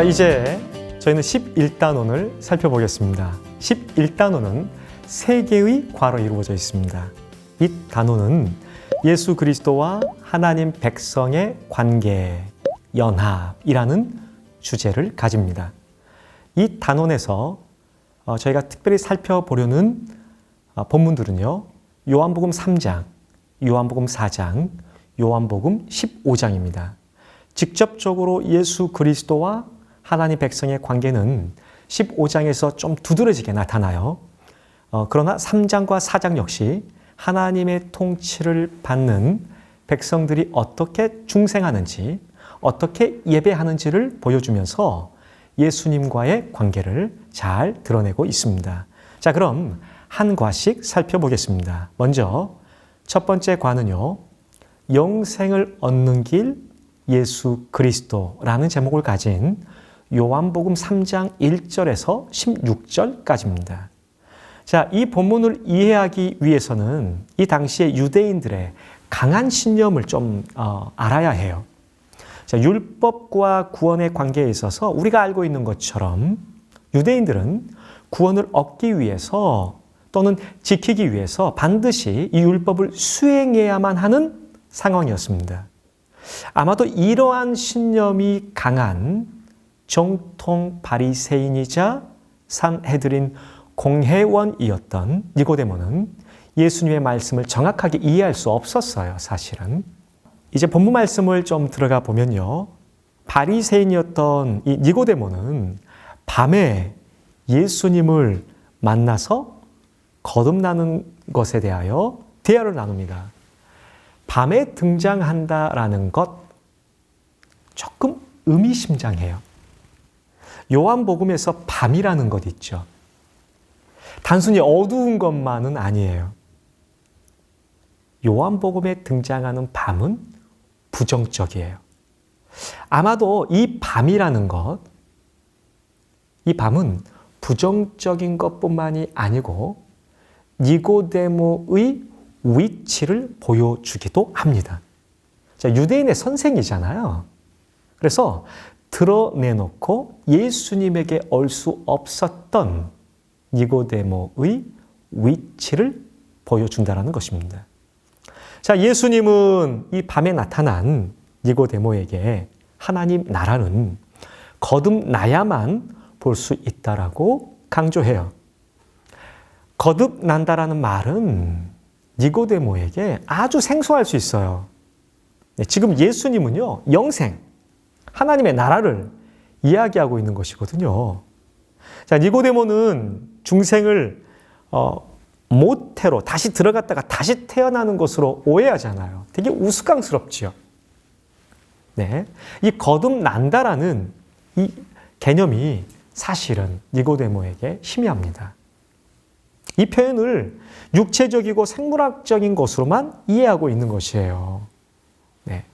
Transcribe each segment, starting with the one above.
자, 이제 저희는 11단원을 살펴보겠습니다. 11단원은 3개의 과로 이루어져 있습니다. 이 단원은 예수 그리스도와 하나님 백성의 관계, 연합이라는 주제를 가집니다. 이 단원에서 저희가 특별히 살펴보려는 본문들은요, 요한복음 3장, 요한복음 4장, 요한복음 15장입니다. 직접적으로 예수 그리스도와 하나님 백성의 관계는 15장에서 좀 두드러지게 나타나요. 그러나 3장과 4장 역시 하나님의 통치를 받는 백성들이 어떻게 중생하는지, 어떻게 예배하는지를 보여주면서 예수님과의 관계를 잘 드러내고 있습니다. 자, 그럼 한 과씩 살펴보겠습니다. 먼저 첫 번째 과는요, 영생을 얻는 길 예수 그리스도라는 제목을 가진 요한복음 3장 1절에서 16절까지입니다. 자, 이 본문을 이해하기 위해서는 이 당시의 유대인들의 강한 신념을 좀 알아야 해요. 자, 율법과 구원의 관계에 있어서 우리가 알고 있는 것처럼 유대인들은 구원을 얻기 위해서 또는 지키기 위해서 반드시 이 율법을 수행해야만 하는 상황이었습니다. 아마도 이러한 신념이 강한 정통 바리새인이자 산헤드린 공회원이었던 니고데모는 예수님의 말씀을 정확하게 이해할 수 없었어요, 사실은. 이제 본문 말씀을 좀 들어가 보면요, 바리새인이었던 이 니고데모는 밤에 예수님을 만나서 거듭나는 것에 대하여 대화를 나눕니다. 밤에 등장한다라는 것 조금 의미심장해요. 요한복음에서 밤이라는 것 있죠. 단순히 어두운 것만은 아니에요. 요한복음에 등장하는 밤은 부정적이에요. 아마도 이 밤이라는 것, 이 밤은 부정적인 것뿐만이 아니고 니고데모의 위치를 보여주기도 합니다. 자, 유대인의 선생이잖아요. 그래서 드러내놓고 예수님에게 올 수 없었던 니고데모의 위치를 보여준다는 것입니다. 자, 예수님은 이 밤에 나타난 니고데모에게 하나님 나라는 거듭나야만 볼 수 있다라고 강조해요. 거듭난다라는 말은 니고데모에게 아주 생소할 수 있어요. 지금 예수님은요, 영생, 하나님의 나라를 이야기하고 있는 것이거든요. 자, 니고데모는 중생을 모태로 다시 들어갔다가 다시 태어나는 것으로 오해하잖아요. 되게 우스꽝스럽지요. 네, 이 거듭난다라는 이 개념이 사실은 니고데모에게 희미합니다. 이 표현을 육체적이고 생물학적인 것으로만 이해하고 있는 것이에요. 네.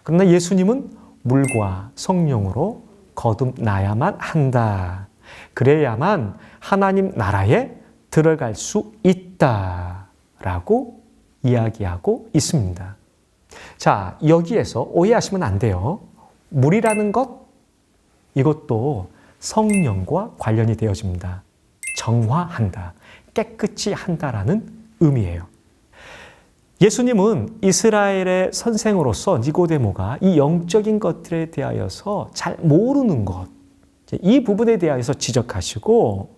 그러나 예수님은 물과 성령으로 거듭나야만 한다. 그래야만 하나님 나라에 들어갈 수 있다라고 이야기하고 있습니다. 자, 여기에서 오해하시면 안 돼요. 물이라는 것, 이것도 성령과 관련이 되어집니다. 정화한다, 깨끗이 한다라는 의미예요. 예수님은 이스라엘의 선생으로서 니고데모가 이 영적인 것들에 대하여서 잘 모르는 것, 이 부분에 대하여서 지적하시고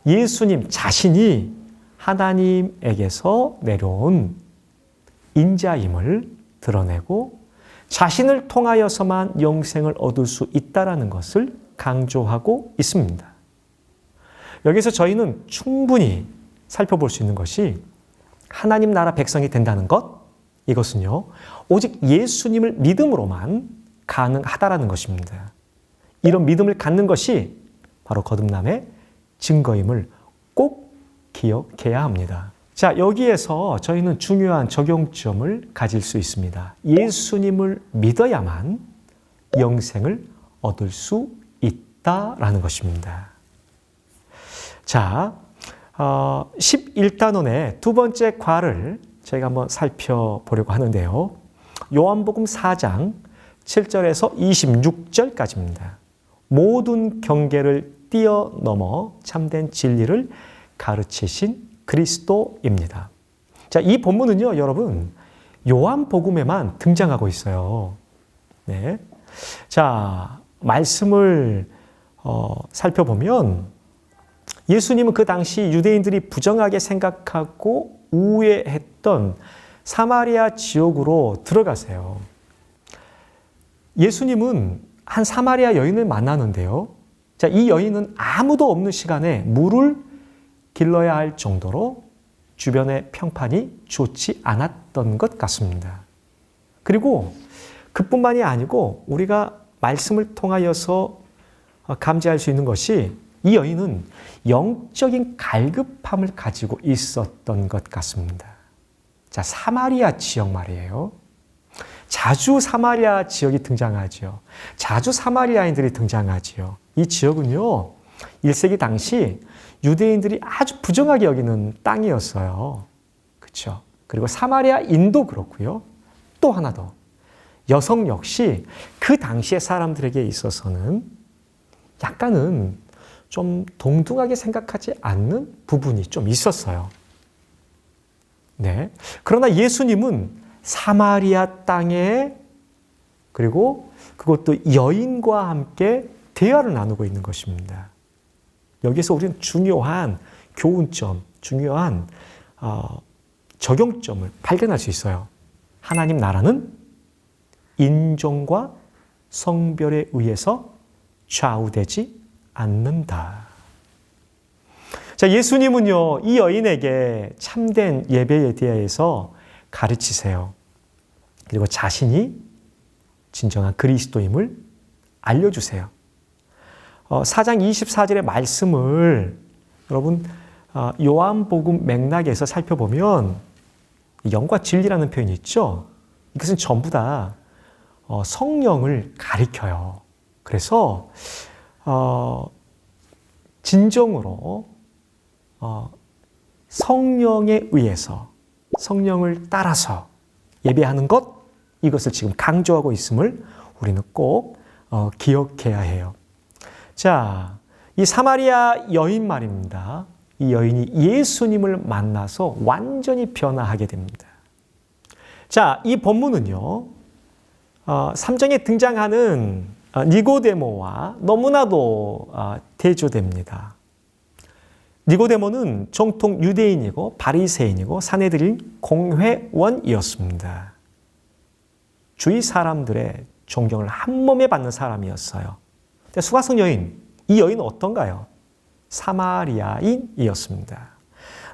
예수님 자신이 하나님에게서 내려온 인자임을 드러내고 자신을 통하여서만 영생을 얻을 수 있다는 것을 강조하고 있습니다. 여기서 저희는 충분히 살펴볼 수 있는 것이 하나님 나라 백성이 된다는 것, 이것은요, 오직 예수님을 믿음으로만 가능하다라는 것입니다. 이런 믿음을 갖는 것이 바로 거듭남의 증거임을 꼭 기억해야 합니다. 자, 여기에서 저희는 중요한 적용점을 가질 수 있습니다. 예수님을 믿어야만 영생을 얻을 수 있다라는 것입니다. 자, 11단원의 두 번째 과를 저희가 한번 살펴보려고 하는데요. 요한복음 4장 7절에서 26절까지입니다. 모든 경계를 뛰어넘어 참된 진리를 가르치신 그리스도입니다. 자, 이 본문은요, 여러분, 요한복음에만 등장하고 있어요. 네. 자, 말씀을 살펴보면 예수님은 그 당시 유대인들이 부정하게 생각하고 우회했던 사마리아 지역으로 들어가세요. 예수님은 한 사마리아 여인을 만나는데요. 자, 이 여인은 아무도 없는 시간에 물을 길러야 할 정도로 주변의 평판이 좋지 않았던 것 같습니다. 그리고 그뿐만이 아니고 우리가 말씀을 통하여서 감지할 수 있는 것이 이 여인은 영적인 갈급함을 가지고 있었던 것 같습니다. 자, 사마리아 지역 말이에요. 자주 사마리아 지역이 등장하죠. 자주 사마리아인들이 등장하지요. 이 지역은요, 1세기 당시 유대인들이 아주 부정하게 여기는 땅이었어요. 그렇죠? 그리고 사마리아인도 그렇고요. 또 하나 더. 여성 역시 그 당시의 사람들에게 있어서는 약간은 좀 동등하게 생각하지 않는 부분이 좀 있었어요. 네. 그러나 예수님은 사마리아 땅에 그리고 그것도 여인과 함께 대화를 나누고 있는 것입니다. 여기서 우리는 중요한 교훈점, 중요한 적용점을 발견할 수 있어요. 하나님 나라는 인종과 성별에 의해서 좌우되지 않는다. 자, 예수님은요, 이 여인에게 참된 예배에 대해서 가르치세요. 그리고 자신이 진정한 그리스도임을 알려주세요. 4장 24절의 말씀을 여러분 요한복음 맥락에서 살펴보면 영과 진리라는 표현이 있죠. 이것은 전부 다 성령을 가리켜요. 그래서 진정으로 성령에 의해서 성령을 따라서 예배하는 것, 이것을 지금 강조하고 있음을 우리는 꼭 기억해야 해요. 자, 이 사마리아 여인 말입니다. 이 여인이 예수님을 만나서 완전히 변화하게 됩니다. 자, 이 본문은요, 3장에 등장하는 니고데모와 너무나도 대조됩니다. 니고데모는 정통 유대인이고 바리새인이고 산헤드린 공회원이었습니다. 주위 사람들의 존경을 한 몸에 받는 사람이었어요. 근데 수가성 여인, 이 여인은 어떤가요? 사마리아인이었습니다.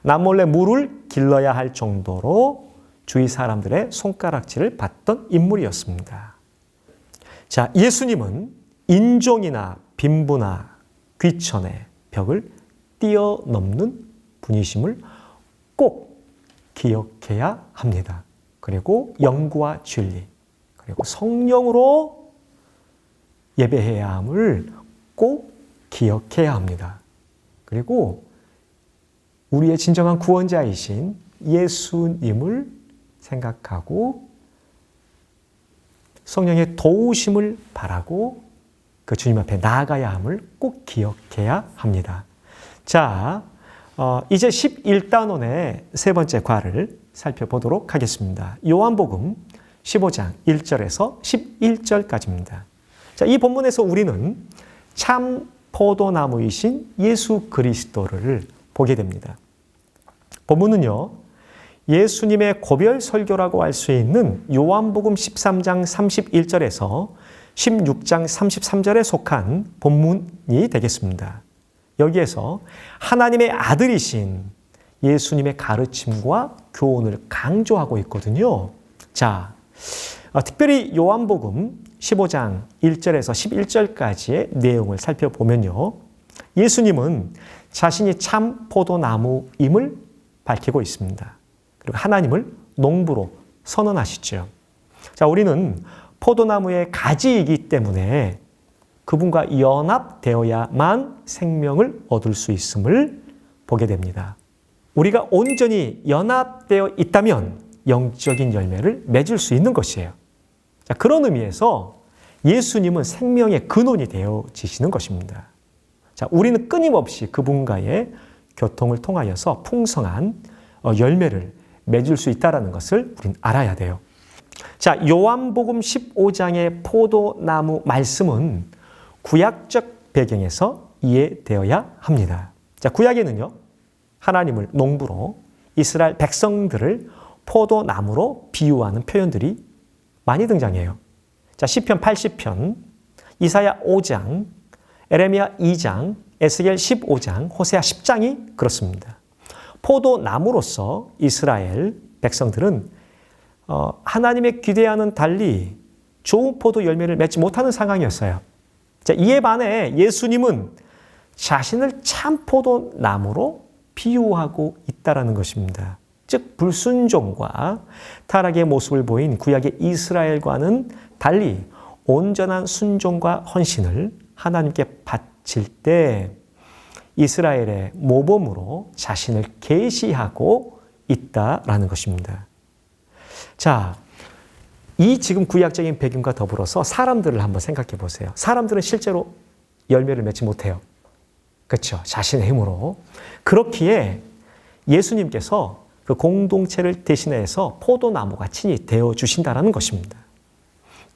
남몰래 물을 길러야 할 정도로 주위 사람들의 손가락질을 받던 인물이었습니다. 자, 예수님은 인종이나 빈부나 귀천의 벽을 뛰어넘는 분이심을 꼭 기억해야 합니다. 그리고 영과 진리, 그리고 성령으로 예배해야 함을 꼭 기억해야 합니다. 그리고 우리의 진정한 구원자이신 예수님을 생각하고 성령의 도우심을 바라고 그 주님 앞에 나아가야 함을 꼭 기억해야 합니다. 자, 이제 11단원의 세 번째 과를 살펴보도록 하겠습니다. 요한복음 15장 1절에서 11절까지입니다. 자, 이 본문에서 우리는 참 포도나무이신 예수 그리스도를 보게 됩니다. 본문은요, 예수님의 고별 설교라고 할 수 있는 요한복음 13장 31절에서 16장 33절에 속한 본문이 되겠습니다. 여기에서 하나님의 아들이신 예수님의 가르침과 교훈을 강조하고 있거든요. 자, 특별히 요한복음 15장 1절에서 11절까지의 내용을 살펴보면요, 예수님은 자신이 참 포도나무임을 밝히고 있습니다. 그리고 하나님을 농부로 선언하시죠. 자, 우리는 포도나무의 가지이기 때문에 그분과 연합되어야만 생명을 얻을 수 있음을 보게 됩니다. 우리가 온전히 연합되어 있다면 영적인 열매를 맺을 수 있는 것이에요. 자, 그런 의미에서 예수님은 생명의 근원이 되어지시는 것입니다. 자, 우리는 끊임없이 그분과의 교통을 통하여서 풍성한 열매를 맺을 수 있다는 것을 우리는 알아야 돼요. 자, 요한복음 15장의 포도나무 말씀은 구약적 배경에서 이해되어야 합니다. 자, 구약에는요, 하나님을 농부로 이스라엘 백성들을 포도나무로 비유하는 표현들이 많이 등장해요. 자, 시편 80편, 이사야 5장, 에레미야 2장, 에스겔 15장, 호세아 10장이 그렇습니다. 포도나무로서 이스라엘 백성들은 하나님의 기대와는 달리 좋은 포도 열매를 맺지 못하는 상황이었어요. 자, 이에 반해 예수님은 자신을 참 포도나무로 비유하고 있다는 것입니다. 즉 불순종과 타락의 모습을 보인 구약의 이스라엘과는 달리 온전한 순종과 헌신을 하나님께 바칠 때 이스라엘의 모범으로 자신을 계시하고 있다라는 것입니다. 자, 이 지금 구약적인 배경과 더불어서 사람들을 한번 생각해 보세요. 사람들은 실제로 열매를 맺지 못해요. 그렇죠? 자신의 힘으로. 그렇기에 예수님께서 그 공동체를 대신해서 포도나무가 친히 되어주신다는 것입니다.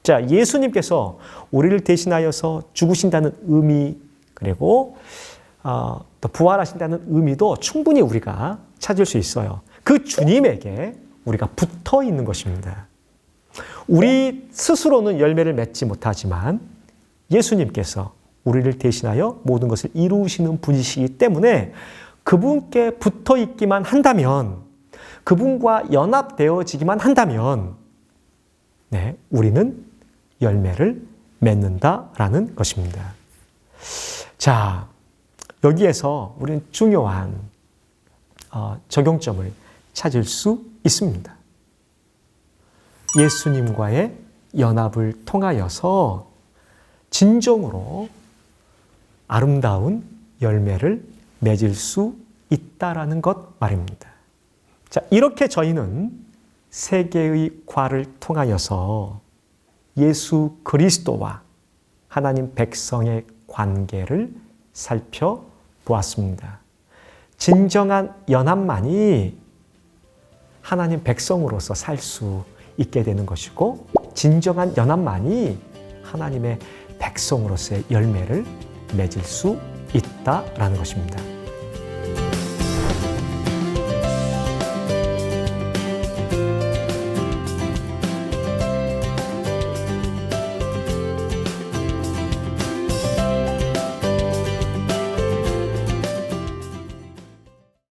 자, 예수님께서 우리를 대신하여서 죽으신다는 의미, 그리고 또 부활하신다는 의미도 충분히 우리가 찾을 수 있어요. 그 주님에게 우리가 붙어 있는 것입니다. 우리 스스로는 열매를 맺지 못하지만 예수님께서 우리를 대신하여 모든 것을 이루시는 분이시기 때문에 그분께 붙어 있기만 한다면, 그분과 연합되어지기만 한다면, 네, 우리는 열매를 맺는다라는 것입니다. 자, 여기에서 우리는 중요한 적용점을 찾을 수 있습니다. 예수님과의 연합을 통하여서 진정으로 아름다운 열매를 맺을 수 있다라는 것 말입니다. 자, 이렇게 저희는 세계의 과를 통하여서 예수 그리스도와 하나님 백성의 관계를 살펴보았습니다. 진정한 연합만이 하나님 백성으로서 살 수 있게 되는 것이고, 진정한 연합만이 하나님의 백성으로서의 열매를 맺을 수 있다라는 것입니다.